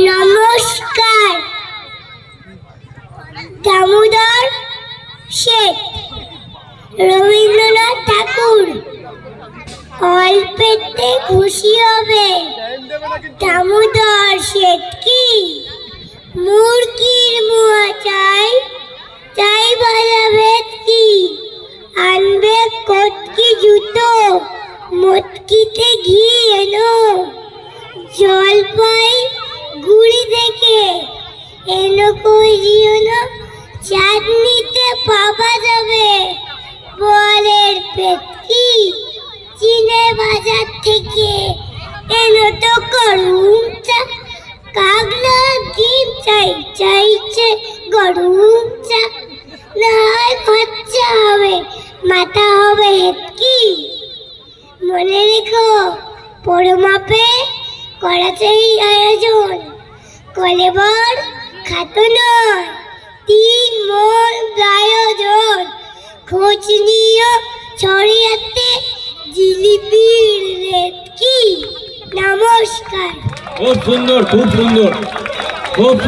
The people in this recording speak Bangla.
নমস্কার। দামোদর শেঠ, রবীন্দ্রনাথ ঠাকুর। অল্পেতে খুশি হবে দামোদর শেঠ কি? মুরগির মুয়া চাই, চাই ভাজা ভেটকি। আনবে কটকি জুতো, মটকিতে ঘি এনো। জলপাই গুড়ি দেখে এনো কই দিও না। চাটনিতে পাওয়া যাবে বলের পেটকি। চিনে বাজার থেকে এনো তো গরুম চা। কাগলা ডিম চাই, চাইছে গরুম চা। না হয় খরচা হবে, মাথা হবে হেটকি। মনে রেখো পরমাপে করা চাই আয়োজন। কলেবর খাতো নয়, 3 মন আয়োজন। খোঁজ নিও ছড়িয়াতে জিলিপির রেটকি। নমস্কার। খুব সুন্দর, খুব সুন্দর, খুব